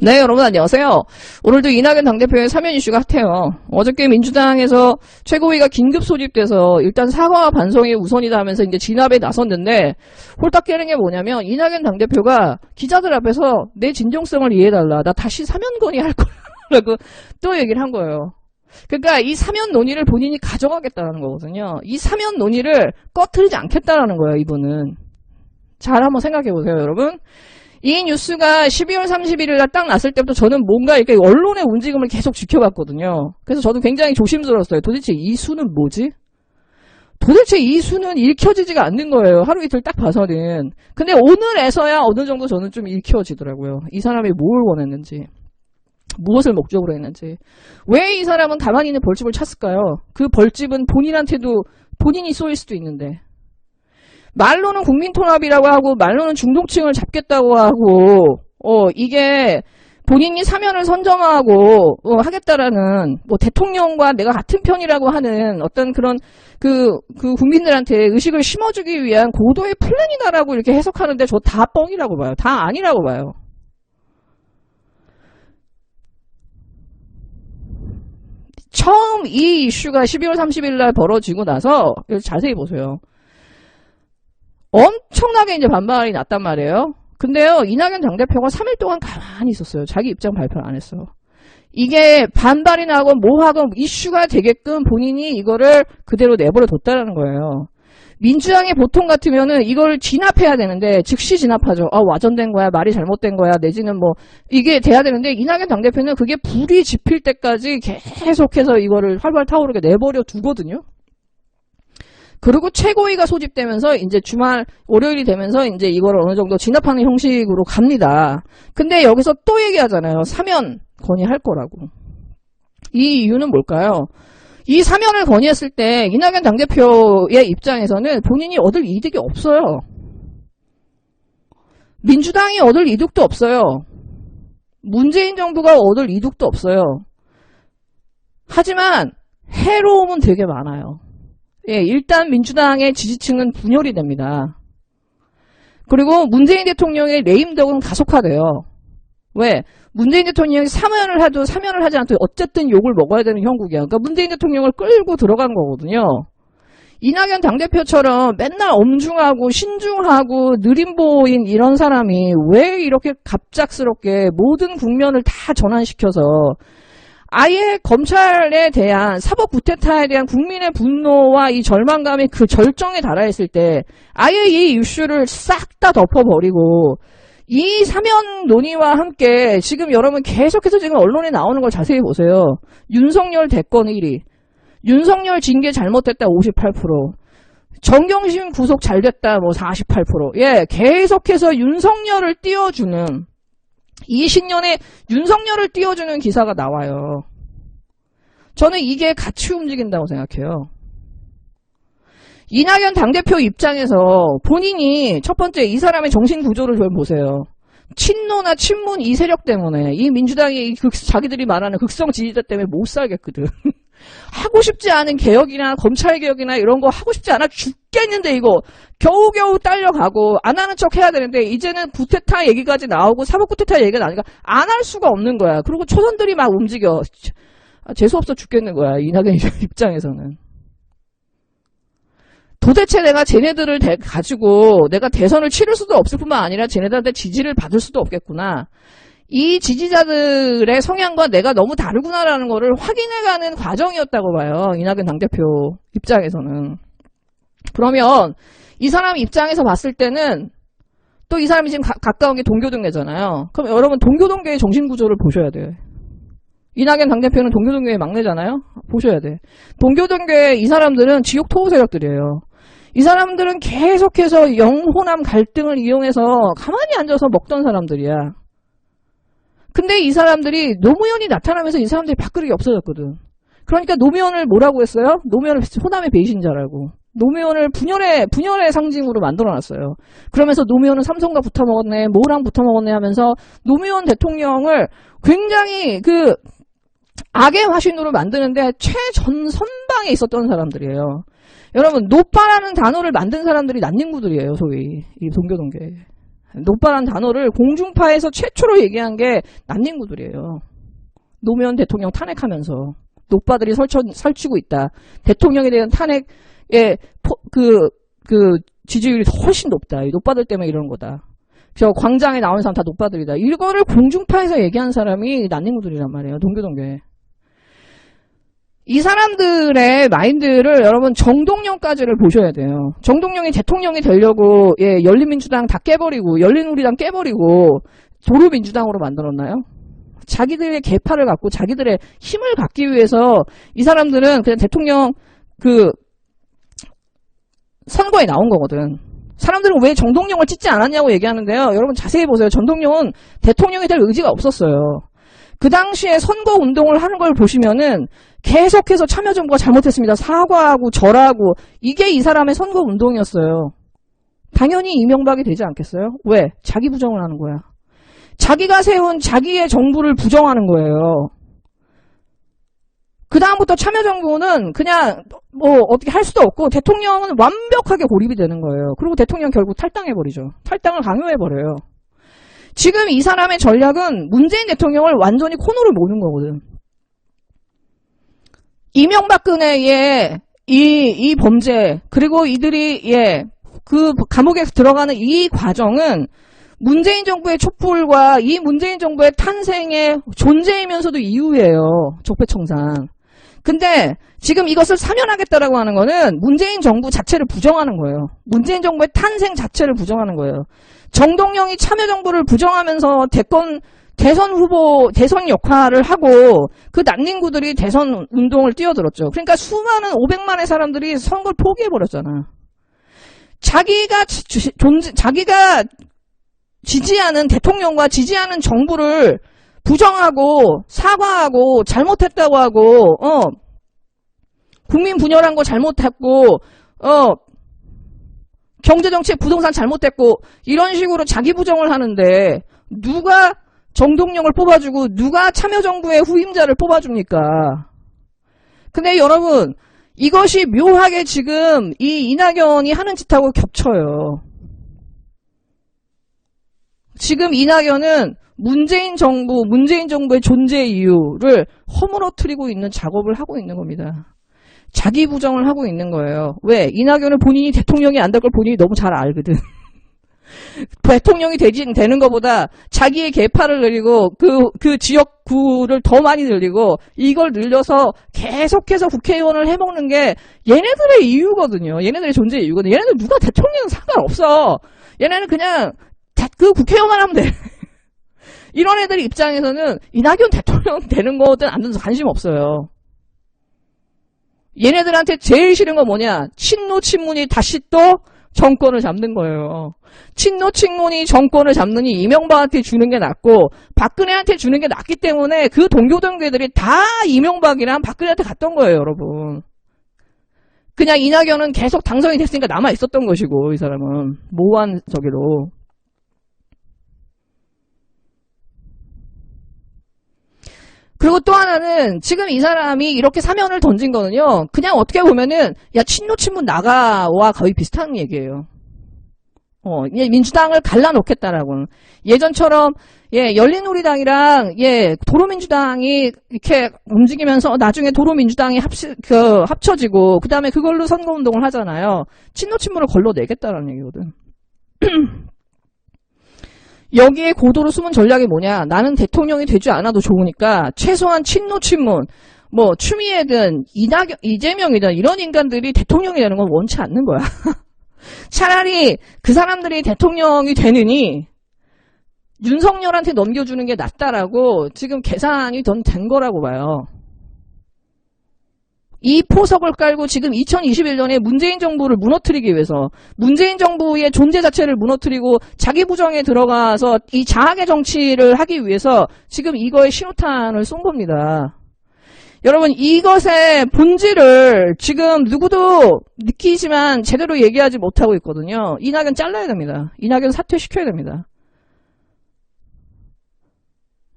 네, 여러분 안녕하세요. 오늘도 이낙연 당대표의 사면 이슈가 핫해요. 어저께 민주당에서 최고위가 긴급 소집돼서 일단 사과와 반성이 우선이다 하면서 이제 진압에 나섰는데 홀딱 깨는 게 뭐냐면 이낙연 당대표가 기자들 앞에서 내 진정성을 이해해달라. 나 다시 사면 건의할 거라고 또 얘기를 한 거예요. 그러니까 이 사면 논의를 본인이 가져가겠다는 거거든요. 이 사면 논의를 꺼트리지 않겠다라는 거예요, 이분은. 잘 한번 생각해 보세요, 여러분. 이 뉴스가 12월 31일 날 딱 났을 때부터 저는 뭔가 이렇게 언론의 움직임을 계속 지켜봤거든요. 그래서 저도 굉장히 조심스러웠어요. 도대체 이 수는 뭐지? 도대체 이 수는 읽혀지지가 않는 거예요. 하루 이틀 딱 봐서는. 근데 오늘에서야 어느 정도 저는 좀 읽혀지더라고요. 이 사람이 뭘 원했는지. 무엇을 목적으로 했는지. 왜 이 사람은 가만히 있는 벌집을 찼을까요? 그 벌집은 본인한테도 본인이 쏘일 수도 있는데. 말로는 국민통합이라고 하고 말로는 중도층을 잡겠다고 하고 이게 본인이 사면을 선정하고 하겠다라는 뭐 대통령과 내가 같은 편이라고 하는 어떤 그런 그 국민들한테 의식을 심어주기 위한 고도의 플랜이다라고 이렇게 해석하는데 저 다 뻥이라고 봐요. 다 아니라고 봐요. 처음 이 이슈가 12월 30일 날 벌어지고 나서 자세히 보세요. 엄청나게 이제 반발이 났단 말이에요. 근데요, 이낙연 당대표가 3일 동안 가만히 있었어요. 자기 입장 발표를 안 했어. 이게 반발이 나고 뭐하고 이슈가 되게끔 본인이 이거를 그대로 내버려 뒀다라는 거예요. 민주당의 보통 같으면은 이걸 진압해야 되는데 즉시 진압하죠. 와전된 거야, 말이 잘못된 거야, 내지는 뭐 이게 돼야 되는데 이낙연 당대표는 그게 불이 지필 때까지 계속해서 이거를 활발 타오르게 내버려 두거든요. 그리고 최고위가 소집되면서 이제 주말 월요일이 되면서 이제 이걸 어느 정도 진압하는 형식으로 갑니다. 근데 여기서 또 얘기하잖아요. 사면 건의할 거라고. 이 이유는 뭘까요? 이 사면을 건의했을 때 이낙연 당대표의 입장에서는 본인이 얻을 이득이 없어요. 민주당이 얻을 이득도 없어요. 문재인 정부가 얻을 이득도 없어요. 하지만 해로움은 되게 많아요. 예, 일단 민주당의 지지층은 분열이 됩니다. 그리고 문재인 대통령의 레임덕은 가속화돼요. 왜? 문재인 대통령이 사면을 하지 않아도 어쨌든 욕을 먹어야 되는 형국이야. 그러니까 문재인 대통령을 끌고 들어간 거거든요. 이낙연 당대표처럼 맨날 엄중하고 신중하고 느림보인 이런 사람이 왜 이렇게 갑작스럽게 모든 국면을 다 전환시켜서 아예 검찰에 대한 사법 구태타에 대한 국민의 분노와 이 절망감이 그 절정에 달하였을 때 아예 이 이슈를 싹 다 덮어버리고 이 사면 논의와 함께 지금 여러분 계속해서 지금 언론에 나오는 걸 자세히 보세요. 윤석열 대권 1위, 윤석열 징계 잘못됐다 58%, 정경심 구속 잘됐다 뭐 48%. 예, 계속해서 윤석열을 띄워주는 이 신년에 윤석열을 띄워주는 기사가 나와요. 저는 이게 같이 움직인다고 생각해요. 이낙연 당대표 입장에서 본인이 첫 번째 이 사람의 정신구조를 좀 보세요. 친노나 친문 이 세력 때문에 이 민주당이 자기들이 말하는 극성 지지자 때문에 못 살겠거든. 하고 싶지 않은 개혁이나 검찰개혁이나 이런 거 하고 싶지 않아 죽겠는데 이거 겨우겨우 딸려가고 안 하는 척 해야 되는데 이제는 구테타 얘기까지 나오고 사법 구테타 얘기가 나니까 안 할 수가 없는 거야. 그리고 초선들이 막 움직여. 재수없어 죽겠는 거야. 이낙연 입장에서는. 도대체 내가 쟤네들을 가지고 내가 대선을 치를 수도 없을 뿐만 아니라 쟤네들한테 지지를 받을 수도 없겠구나. 이 지지자들의 성향과 내가 너무 다르구나라는 거를 확인해가는 과정이었다고 봐요. 이낙연 당대표 입장에서는. 그러면 이 사람 입장에서 봤을 때는 또 이 사람이 지금 가까운 게 동교동계잖아요. 그럼 여러분 동교동계의 정신구조를 보셔야 돼. 이낙연 당대표는 동교동계의 막내잖아요. 보셔야 돼. 동교동계 이 사람들은 지옥 토호 세력들이에요. 이 사람들은 계속해서 영호남 갈등을 이용해서 가만히 앉아서 먹던 사람들이야. 근데 이 사람들이 노무현이 나타나면서 이 사람들이 밥그릇이 없어졌거든. 그러니까 노무현을 뭐라고 했어요? 노무현을 호남의 배신자라고. 노무현을 분열의 상징으로 만들어놨어요. 그러면서 노무현은 삼성과 붙어먹었네, 뭐랑 붙어먹었네 하면서 노무현 대통령을 굉장히 그 악의 화신으로 만드는데 최전선방에 있었던 사람들이에요. 여러분, 노빠라는 단어를 만든 사람들이 난닝구들이에요, 소위. 이 동교동계. 노빠란 단어를 공중파에서 최초로 얘기한 게 난닝구들이에요. 노무현 대통령 탄핵하면서 노빠들이 설치고 있다. 대통령에 대한 탄핵의 지지율이 훨씬 높다. 이 노빠들 때문에 이러는 거다. 저 광장에 나온 사람 다 노빠들이다. 이거를 공중파에서 얘기한 사람이 난닝구들이란 말이에요. 동교동교회. 이 사람들의 마인드를 여러분 정동영까지를 보셔야 돼요. 정동영이 대통령이 되려고 열린민주당 다 깨버리고 열린우리당 깨버리고 도루민주당으로 만들었나요? 자기들의 계파를 갖고 자기들의 힘을 갖기 위해서 이 사람들은 그냥 대통령 선거에 나온 거거든. 사람들은 왜 정동영을 찍지 않았냐고 얘기하는데요. 여러분 자세히 보세요. 정동영은 대통령이 될 의지가 없었어요. 그 당시에 선거 운동을 하는 걸 보시면은 계속해서 참여정부가 잘못했습니다. 사과하고 절하고 이게 이 사람의 선거 운동이었어요. 당연히 이명박이 되지 않겠어요? 왜? 자기 부정을 하는 거야. 자기가 세운 자기의 정부를 부정하는 거예요. 그 다음부터 참여정부는 그냥 어떻게 할 수도 없고 대통령은 완벽하게 고립이 되는 거예요. 그리고 대통령 결국 탈당해버리죠. 탈당을 강요해버려요. 지금 이 사람의 전략은 문재인 대통령을 완전히 코너로 모는 거거든. 이명박근혜의 이 범죄 그리고 이들이 그 감옥에 들어가는 이 과정은 문재인 정부의 촛불과 이 문재인 정부의 탄생의 존재이면서도 이유예요. 적폐청산. 근데 지금 이것을 사면하겠다라고 하는 거는 문재인 정부 자체를 부정하는 거예요. 문재인 정부의 탄생 자체를 부정하는 거예요. 정동영이 참여정부를 부정하면서 대선 후보, 대선 역할을 하고 그 난닝구들이 대선 운동을 뛰어들었죠. 그러니까 수많은 500만의 사람들이 선거를 포기해버렸잖아. 자기가 지지하는 대통령과 지지하는 정부를 부정하고 사과하고 잘못했다고 하고 국민 분열한 거 잘못했고 경제정책 부동산 잘못했고 이런 식으로 자기 부정을 하는데 누가 정동영을 뽑아주고 누가 참여정부의 후임자를 뽑아줍니까? 근데 여러분 이것이 묘하게 지금 이 이낙연이 하는 짓하고 겹쳐요. 지금 이낙연은 문재인 정부의 존재 이유를 허물어뜨리고 있는 작업을 하고 있는 겁니다. 자기 부정을 하고 있는 거예요. 왜? 이낙연은 본인이 대통령이 안 될 걸 본인이 너무 잘 알거든. 대통령이 되는 것보다 자기의 계파를 늘리고 그 지역구를 더 많이 늘리고 이걸 늘려서 계속해서 국회의원을 해먹는 게 얘네들의 이유거든요. 얘네들의 존재 이유거든요. 얘네들 누가 대통령은 상관없어. 얘네는 그냥 그 국회의원만 하면 돼. 이런 애들 입장에서는 이낙연 대통령 되는 거든 안 되든 관심 없어요. 얘네들한테 제일 싫은 건 뭐냐? 친노 친문이 다시 또 정권을 잡는 거예요. 친노 친문이 정권을 잡느니 이명박한테 주는 게 낫고 박근혜한테 주는 게 낫기 때문에 그 동교동계들이 다 이명박이랑 박근혜한테 갔던 거예요, 여러분. 그냥 이낙연은 계속 당선이 됐으니까 남아 있었던 것이고 이 사람은 모호한 저기로. 그리고 또 하나는 지금 이 사람이 이렇게 사면을 던진 거는요. 그냥 어떻게 보면은 야 친노 친문 나가와 거의 비슷한 얘기예요. 민주당을 갈라놓겠다라고. 예전처럼 열린우리당이랑 도로민주당이 이렇게 움직이면서 나중에 도로민주당이 합쳐지고 그다음에 그걸로 선거운동을 하잖아요. 친노 친문을 걸러내겠다라는 얘기거든. 여기에 고도로 숨은 전략이 뭐냐? 나는 대통령이 되지 않아도 좋으니까 최소한 친노 친문, 추미애든 이재명이든 이런 인간들이 대통령이 되는 건 원치 않는 거야. 차라리 그 사람들이 대통령이 되느니 윤석열한테 넘겨주는 게 낫다라고 지금 계산이 된 거라고 봐요. 이 포석을 깔고 지금 2021년에 문재인 정부를 무너뜨리기 위해서 문재인 정부의 존재 자체를 무너뜨리고 자기 부정에 들어가서 이 자학의 정치를 하기 위해서 지금 이거에 신호탄을 쏜 겁니다. 여러분 이것의 본질을 지금 누구도 느끼지만 제대로 얘기하지 못하고 있거든요. 이낙연 잘라야 됩니다. 이낙연 사퇴시켜야 됩니다.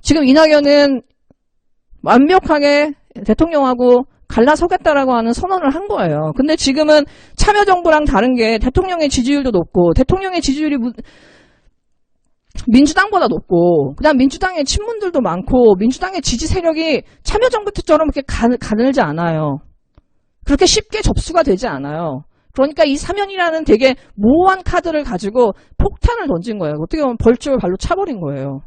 지금 이낙연은 완벽하게 대통령하고 갈라서겠다라고 하는 선언을 한 거예요. 근데 지금은 참여정부랑 다른 게 대통령의 지지율도 높고 대통령의 지지율이 민주당보다 높고, 그다음 민주당의 친문들도 많고, 민주당의 지지 세력이 참여정부 때처럼 이렇게 가늘지 않아요. 그렇게 쉽게 접수가 되지 않아요. 그러니까 이 사면이라는 되게 모호한 카드를 가지고 폭탄을 던진 거예요. 어떻게 보면 벌집을 발로 차버린 거예요.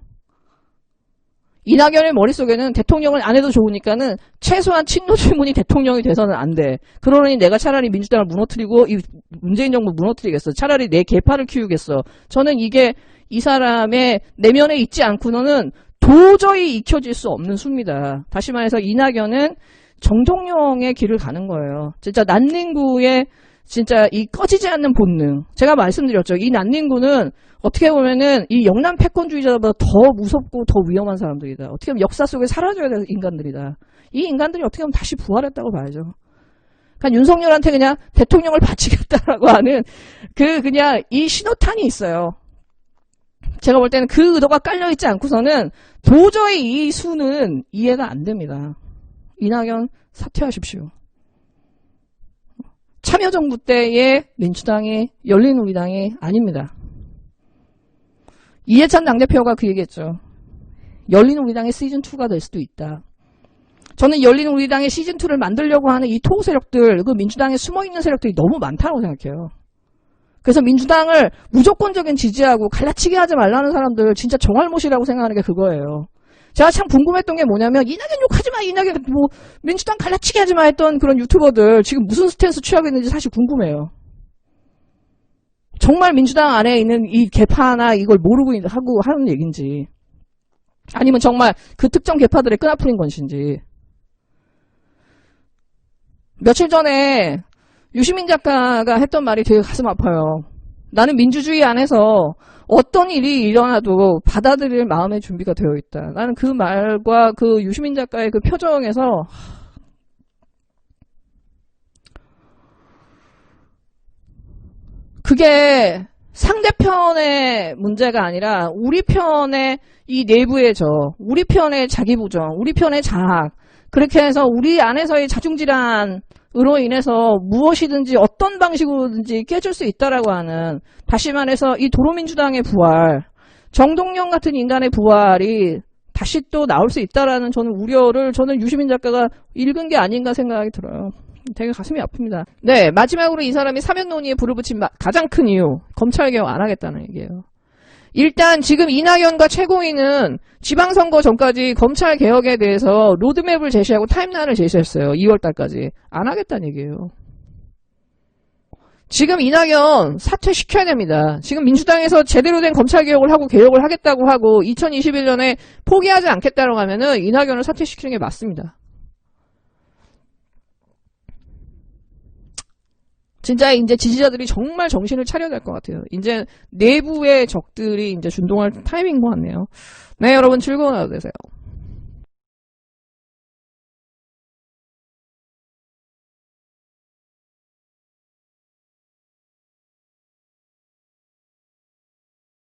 이낙연의 머릿속에는 대통령을 안 해도 좋으니까는 최소한 친노질문이 대통령이 돼서는 안 돼. 그러니 내가 차라리 민주당을 무너뜨리고 이 문재인 정부 무너뜨리겠어. 차라리 내 계파를 키우겠어. 저는 이게 이 사람의 내면에 있지 않고는 도저히 익혀질 수 없는 수입니다. 다시 말해서 이낙연은 정동영의 길을 가는 거예요. 진짜 난닝구의 진짜 이 꺼지지 않는 본능. 제가 말씀드렸죠. 이 난닝구는 어떻게 보면은 이 영남 패권주의자보다 더 무섭고 더 위험한 사람들이다. 어떻게 보면 역사 속에 사라져야 될 인간들이다. 이 인간들이 어떻게 보면 다시 부활했다고 봐야죠. 그러니까 윤석열한테 그냥 대통령을 바치겠다라고 하는 그냥 이 신호탄이 있어요. 제가 볼 때는 그 의도가 깔려있지 않고서는 도저히 이 수는 이해가 안 됩니다. 이낙연 사퇴하십시오. 참여정부 때의 민주당이 열린우리당이 아닙니다. 이해찬 당대표가 그 얘기했죠. 열린우리당의 시즌2가 될 수도 있다. 저는 열린우리당의 시즌2를 만들려고 하는 이 토호 세력들, 그 민주당에 숨어있는 세력들이 너무 많다고 생각해요. 그래서 민주당을 무조건적인 지지하고 갈라치기 하지 말라는 사람들 진짜 정알못이라고 생각하는 게 그거예요. 제가 참 궁금했던 게 뭐냐면 이낙연 욕하지 마, 이낙연 뭐 민주당 갈라치기 하지 마 했던 그런 유튜버들 지금 무슨 스탠스 취하고 있는지 사실 궁금해요. 정말 민주당 안에 있는 이 개파나 이걸 모르고 하고 하는 얘기인지 아니면 정말 그 특정 개파들의 끈아풀인 것인지. 며칠 전에 유시민 작가가 했던 말이 되게 가슴 아파요. 나는 민주주의 안에서 어떤 일이 일어나도 받아들일 마음의 준비가 되어 있다. 나는 그 말과 그 유시민 작가의 그 표정에서 그게 상대편의 문제가 아니라 우리 편의 이 내부의 우리 편의 자기부정, 우리 편의 자학, 그렇게 해서 우리 안에서의 자중질환으로 인해서 무엇이든지 어떤 방식으로든지 깨질 수 있다라고 하는, 다시 말해서 이 도로민주당의 부활, 정동영 같은 인간의 부활이 다시 또 나올 수 있다라는 저는 우려를 저는 유시민 작가가 읽은 게 아닌가 생각이 들어요. 되게 가슴이 아픕니다. 네, 마지막으로 이 사람이 사면 논의에 불을 붙인 가장 큰 이유, 검찰개혁 안 하겠다는 얘기예요. 일단 지금 이낙연과 최고위는 지방선거 전까지 검찰개혁에 대해서 로드맵을 제시하고 타임라인을 제시했어요. 2월달까지. 안 하겠다는 얘기예요. 지금 이낙연 사퇴시켜야 됩니다. 지금 민주당에서 제대로 된 검찰개혁을 하고 개혁을 하겠다고 하고 2021년에 포기하지 않겠다고 하면은 이낙연을 사퇴시키는 게 맞습니다. 진짜 이제 지지자들이 정말 정신을 차려야 될 것 같아요. 이제 내부의 적들이 이제 준동할 타이밍인 것 같네요. 네, 여러분 즐거운 하루 되세요.